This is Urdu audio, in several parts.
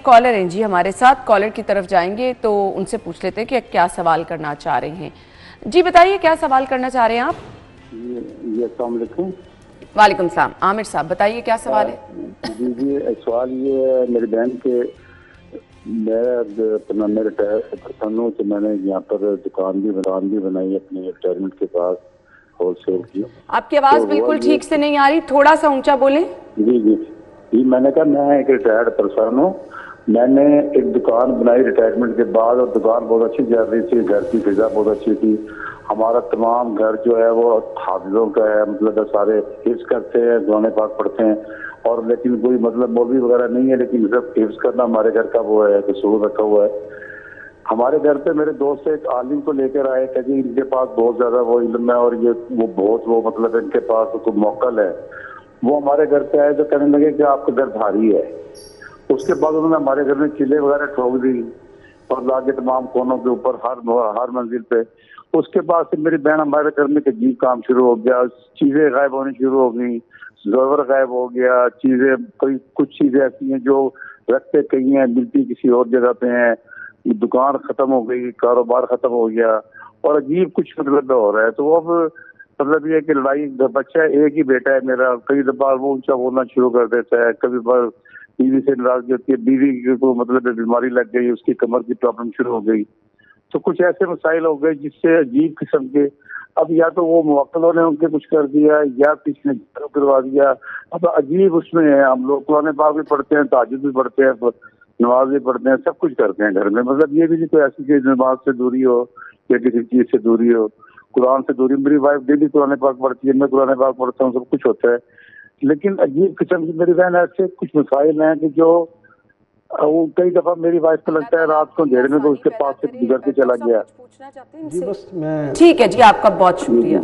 کالر ہیں جی ہمارے ساتھ، کالر کی طرف جائیں گے تو ان سے پوچھ لیتے ہیں کہ کیا سوال کرنا چاہ رہے ہیں۔ جی بتائیے کیا سوال کرنا چاہ رہے ہیں آپ؟ جی السلام علیکم۔ وعلیکم السلام، عامر صاحب بتائیے کیا سوال ہے؟ جی سوال یہ ہے میری بہن کے، میں ریٹائر پرسن ہوں تو میں نے یہاں پر دکان بھی بنائی اپنی ریٹائرمنٹ کے پاس ہول سیل کی۔ آپ کی آواز بالکل ٹھیک سے نہیں آ رہی، تھوڑا سا اونچا بولیں۔ جی میں نے کہا میں ایک ریٹائرڈ پرسن ہوں، میں نے ایک دکان بنائی ریٹائرمنٹ کے بعد اور دکان بہت اچھی چل رہی تھی، گھر کی فضا بہت اچھی تھی، ہمارا تمام گھر جو ہے وہ حافظوں کا ہے، مطلب سارے حفظ کرتے ہیں، دعائیں پاک پڑھتے ہیں، اور لیکن کوئی مطلب مولوی وغیرہ نہیں ہے، لیکن صرف حفظ کرنا ہمارے گھر کا وہ ہے قصور رکھا ہوا ہے۔ ہمارے گھر پہ میرے دوست ایک عالم کو لے کر آئے کہ جی ان کے پاس بہت زیادہ وہ علم ہے اور یہ وہ بہت وہ مطلب ان کے پاس کوئی موکل ہے، وہ ہمارے گھر پہ آئے تو کہنے لگے کہ آپ کا گھر بھاری ہے۔ اس کے بعد انہوں نے ہمارے گھر میں چلے وغیرہ ٹھوک دی اور لا کے تمام کونوں کے اوپر ہر منزل پہ۔ اس کے بعد سے میری بہن ہمارے گھر میں عجیب کام شروع ہو گیا، چیزیں غائب ہونی شروع ہو گئی، زیور غائب ہو گیا، چیزیں کچھ چیزیں ایسی ہیں جو رکھتے کہیں ہیں ملتی کسی اور جگہ پہ ہیں، دکان ختم ہو گئی، کاروبار ختم ہو گیا اور عجیب کچھ مطلب ہو رہا ہے۔ تو اب مطلب یہ کہ لڑائی، بچہ ایک ہی بیٹا ہے میرا، کئی دفعہ وہ اونچا بولنا شروع کر دیتا ہے، کبھی بار بیوی سے ناراضگی ہوتی ہے، بیوی کو مطلب بیماری لگ گئی، اس کی کمر کی پرابلم شروع ہو گئی، تو کچھ ایسے مسائل ہو گئے جس سے عجیب قسم کے اب یا تو وہ موکلوں نے ان کے کچھ کر دیا یا کسی نے کروا دیا۔ اب عجیب اس میں ہے، ہم لوگ قرآن پاک بھی پڑھتے ہیں، تہجد بھی پڑھتے ہیں، نماز بھی پڑھتے ہیں، سب کچھ کرتے ہیں گھر میں، مطلب یہ بھی نہیں کوئی ایسی چیز نماز سے دوری ہو یا کسی چیز سے دوری ہو، قرآن سے دوری۔ میری وائف ڈیلی قرآن پاک پڑھتی ہے، میں قرآن پاک پڑھتا ہوں، سب کچھ ہوتا ہے، لیکن عجیب قسم کی میری بہن ایسے کچھ مسائل ہیں کہ جو وہ کئی دفعہ میری وائف کو لگتا ہے رات کو اندھیرے میں تو اس کے پاس سے گزر کے چلا گیا۔ جی بس میں ٹھیک ہے جی، آپ کا بہت شکریہ۔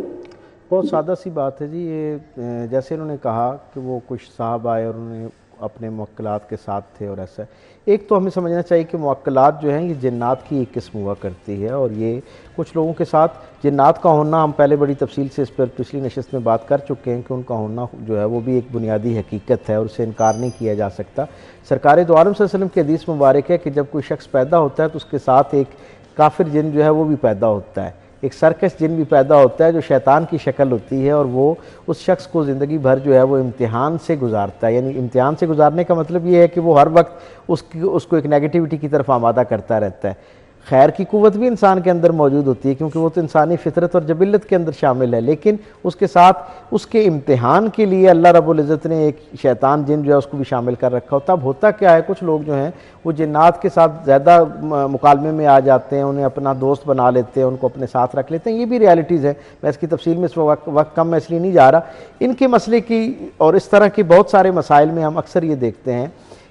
بہت سادہ سی بات ہے جی، یہ جیسے انہوں نے کہا کہ وہ کچھ صاحب آئے اور انہوں نے اپنے موکلات کے ساتھ تھے اور ایسا، ایک تو ہمیں سمجھنا چاہیے کہ موکلات جو ہیں یہ جنات کی ایک قسم ہوا کرتی ہے، اور یہ کچھ لوگوں کے ساتھ جنات کا ہونا، ہم پہلے بڑی تفصیل سے اس پر پچھلی نشست میں بات کر چکے ہیں کہ ان کا ہونا جو ہے وہ بھی ایک بنیادی حقیقت ہے اور اسے انکار نہیں کیا جا سکتا۔ سرکار دو عالم صلی اللہ علیہ وسلم کی حدیث مبارک ہے کہ جب کوئی شخص پیدا ہوتا ہے تو اس کے ساتھ ایک کافر جن جو ہے وہ بھی پیدا ہوتا ہے، ایک سرکش جن بھی پیدا ہوتا ہے جو شیطان کی شکل ہوتی ہے، اور وہ اس شخص کو زندگی بھر جو ہے وہ امتحان سے گزارتا ہے۔ یعنی امتحان سے گزارنے کا مطلب یہ ہے کہ وہ ہر وقت اس کو ایک نیگیٹیوٹی کی طرف آمادہ کرتا رہتا ہے۔ خیر کی قوت بھی انسان کے اندر موجود ہوتی ہے کیونکہ وہ تو انسانی فطرت اور جبلت کے اندر شامل ہے، لیکن اس کے ساتھ اس کے امتحان کے لیے اللہ رب العزت نے ایک شیطان جن جو ہے اس کو بھی شامل کر رکھا ہوتا۔ اب ہوتا کیا ہے، کچھ لوگ جو ہیں وہ جنات کے ساتھ زیادہ مکالمے میں آ جاتے ہیں، انہیں اپنا دوست بنا لیتے ہیں، ان کو اپنے ساتھ رکھ لیتے ہیں، یہ بھی ریالٹیز ہیں، میں اس کی تفصیل میں اس وقت کم میں اس لیے نہیں جا رہا۔ ان کے مسئلے کی اور اس طرح کے بہت سارے مسائل میں ہم اکثر یہ دیکھتے ہیں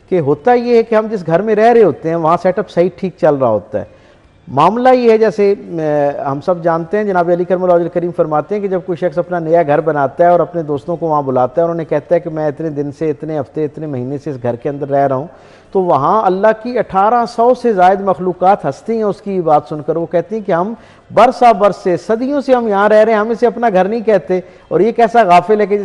کہ ہوتا یہ ہے کہ ہم جس گھر میں رہ رہے ہوتے ہیں وہاں سیٹ اپ صحیح ٹھیک چل رہا ہوتا ہے۔ معاملہ یہ ہے، جیسے ہم سب جانتے ہیں، جناب علی کرم اللہ وجہ کریم فرماتے ہیں کہ جب کوئی شخص اپنا نیا گھر بناتا ہے اور اپنے دوستوں کو وہاں بلاتا ہے اور انہیں کہتا ہے کہ میں اتنے دن سے، اتنے ہفتے، اتنے مہینے سے اس گھر کے اندر رہ رہا ہوں، تو وہاں اللہ کی 1800 سے زائد مخلوقات ہنستی ہیں اس کی بات سن کر۔ وہ کہتی ہیں کہ ہم برسا برس سے، صدیوں سے ہم یہاں رہ رہے ہیں، ہم اسے اپنا گھر نہیں کہتے، اور یہ کیسا غافل ہے کہ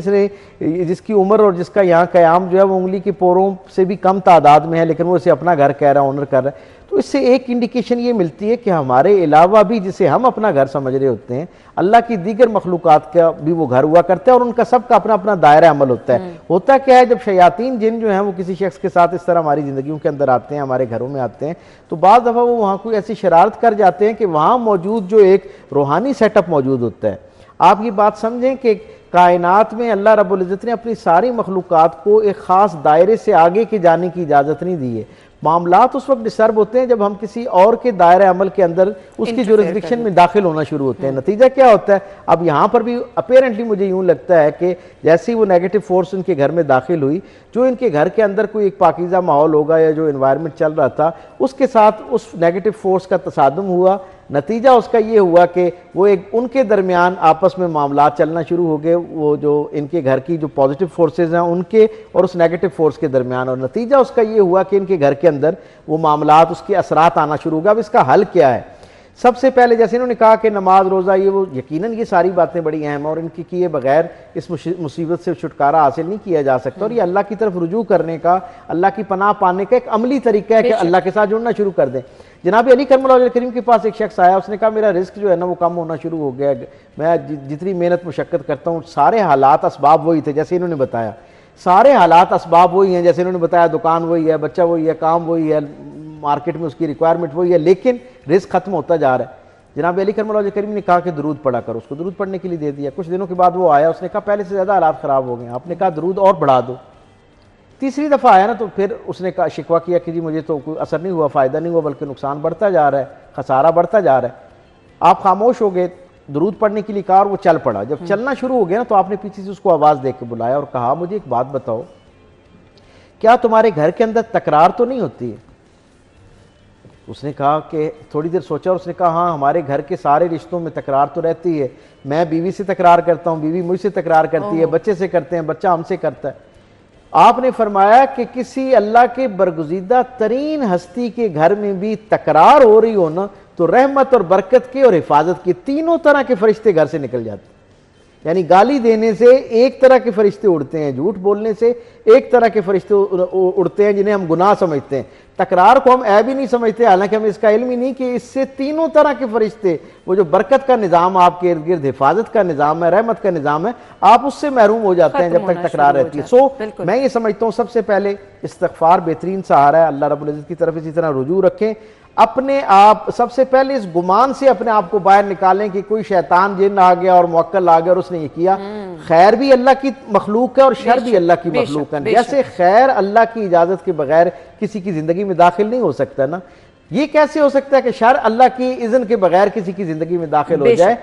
جس کی عمر اور جس کا یہاں قیام جو ہے وہ انگلی کی پوروں سے بھی کم تعداد میں ہے، لیکن وہ اسے اپنا گھر کہہ رہا ہے، آنر کر رہا ہے۔ تو اس سے ایک انڈیکیشن یہ ملتی ہے کہ ہمارے علاوہ بھی جسے ہم اپنا گھر سمجھ رہے ہوتے ہیں، اللہ کی دیگر مخلوقات کا بھی وہ گھر ہوا کرتا ہے، اور ان کا سب کا اپنا اپنا دائرہ عمل ہوتا ہے۔ ہوتا کیا ہے، جب شیاطین جن جو ہیں وہ کسی شخص کے ساتھ اس طرح ہماری زندگیوں کے اندر آتے ہیں، ہمارے گھروں میں آتے ہیں، تو بعض دفعہ وہ وہاں کوئی ایسی شرارت کر جاتے ہیں کہ وہاں موجود جو ایک روحانی سیٹ اپ موجود ہوتا ہے۔ آپ یہ بات سمجھیں کہ کائنات میں اللہ رب العزت نے اپنی ساری مخلوقات کو ایک خاص دائرے سے آگے کے جانے کی اجازت نہیں دی ہے۔ معاملات اس وقت ڈسٹرب ہوتے ہیں جب ہم کسی اور کے دائرہ عمل کے اندر اس کی جورسڈکشن میں داخل ہونا شروع ہوتے ہیں۔ نتیجہ کیا ہوتا ہے، اب یہاں پر بھی اپیرنٹلی مجھے یوں لگتا ہے کہ جیسے ہی وہ نیگیٹو فورس ان کے گھر میں داخل ہوئی، جو ان کے گھر کے اندر کوئی ایک پاکیزہ ماحول ہوگا یا جو انوائرمنٹ چل رہا تھا، اس کے ساتھ اس نیگیٹو فورس کا تصادم ہوا۔ نتیجہ اس کا یہ ہوا کہ وہ ایک ان کے درمیان آپس میں معاملات چلنا شروع ہو گئے، وہ جو ان کے گھر کی جو پازیٹیو فورسز ہیں ان کے اور اس نیگیٹو فورس کے درمیان، اور نتیجہ اس کا یہ ہوا کہ ان کے گھر کے اندر وہ معاملات، اس کے اثرات آنا شروع ہو گئے۔ اب اس کا حل کیا ہے؟ سب سے پہلے جیسے انہوں نے کہا کہ نماز روزہ یہ وہ یقیناً یہ ساری باتیں بڑی اہم ہیں اور ان کی کیے بغیر اس مصیبت سے چھٹکارا حاصل نہیں کیا جا سکتا، اور یہ اللہ کی طرف رجوع کرنے کا، اللہ کی پناہ پانے کا ایک عملی طریقہ ہے کہ اللہ کے ساتھ جڑنا شروع کر دیں۔ جناب علی کرم اللہ وجہ کریم کے پاس ایک شخص آیا، اس نے کہا میرا رزق جو ہے نا وہ کم ہونا شروع ہو گیا، میں جتنی محنت مشقت کرتا ہوں سارے حالات اسباب وہی تھے جیسے انہوں نے بتایا، سارے حالات اسباب وہی ہیں جیسے انہوں نے بتایا، دکان وہی ہے، بچہ وہی ہے، کام وہی ہے، مارکیٹ میں اس کی ریکوائرمنٹ وہی ہے، لیکن رزق ختم ہوتا جا رہا ہے۔ جناب علی کرم اللہ وجہ کریم نے کہا کہ درود پڑھا کرو، اس کو درود پڑھنے کے لیے دے دیا۔ کچھ دنوں کے بعد وہ آیا، اس نے کہا پہلے سے زیادہ حالات خراب ہو گئے ہیں، آپ نے کہا درود اور بڑھا دو۔ تیسری دفعہ آیا نا تو پھر اس نے کہا، شکوہ کیا کہ جی مجھے تو کوئی اثر نہیں ہوا، فائدہ نہیں ہوا، بلکہ نقصان بڑھتا جا رہا ہے، خسارہ بڑھتا جا رہا ہے۔ آپ خاموش ہو گئے، درود پڑھنے کے لیے کہا اور وہ چل پڑا۔ جب چلنا شروع ہو گیا نا تو آپ نے پیچھے سے اس کو آواز دے کے بلایا اور کہا مجھے ایک بات بتاؤ، کیا تمہارے گھر کے اندر تکرار تو نہیں ہوتی ہے؟ اس نے کہا کہ تھوڑی دیر سوچا اور اس نے کہا ہاں ہمارے گھر کے سارے رشتوں میں تکرار تو رہتی ہے، میں بیوی سے تکرار کرتا ہوں، بیوی مجھ سے تکرار کرتی ہے، بچے سے کرتے ہیں، بچہ ہم سے کرتا ہے۔ آپ نے فرمایا کہ کسی اللہ کے برگزیدہ ترین ہستی کے گھر میں بھی تکرار ہو رہی ہو نا تو رحمت اور برکت کے اور حفاظت کے تینوں طرح کے فرشتے گھر سے نکل جاتے ہیں۔ یعنی گالی دینے سے ایک طرح کے فرشتے اڑتے ہیں، جھوٹ بولنے سے ایک طرح کے فرشتے اڑتے ہیں جنہیں ہم گناہ سمجھتے ہیں، تکرار کو ہم عیب ہی نہیں سمجھتے، حالانکہ ہمیں اس کا علم ہی نہیں کہ اس سے تینوں طرح کے فرشتے، وہ جو برکت کا نظام آپ کے ارد گرد، حفاظت کا نظام ہے، رحمت کا نظام ہے، آپ اس سے محروم ہو جاتے ہیں جب تک تکرار رہتی ہے۔ میں یہ سمجھتا ہوں سب سے پہلے استغفار بہترین سہارا ہے، اللہ رب العزت کی طرف اسی طرح رجوع رکھیں، اپنے آپ سب سے پہلے اس گمان سے اپنے آپ کو باہر نکالیں کہ کوئی شیطان جن آ گیا اور موکل آ گیا اور اس نے یہ کیا۔ خیر بھی اللہ کی مخلوق ہے اور شر بھی اللہ کی مخلوق ہے، جیسے خیر اللہ کی اجازت کے بغیر کسی کی زندگی میں داخل نہیں ہو سکتا نا، یہ کیسے ہو سکتا ہے کہ شر اللہ کی اذن کے بغیر کسی کی زندگی میں داخل ہو جائے؟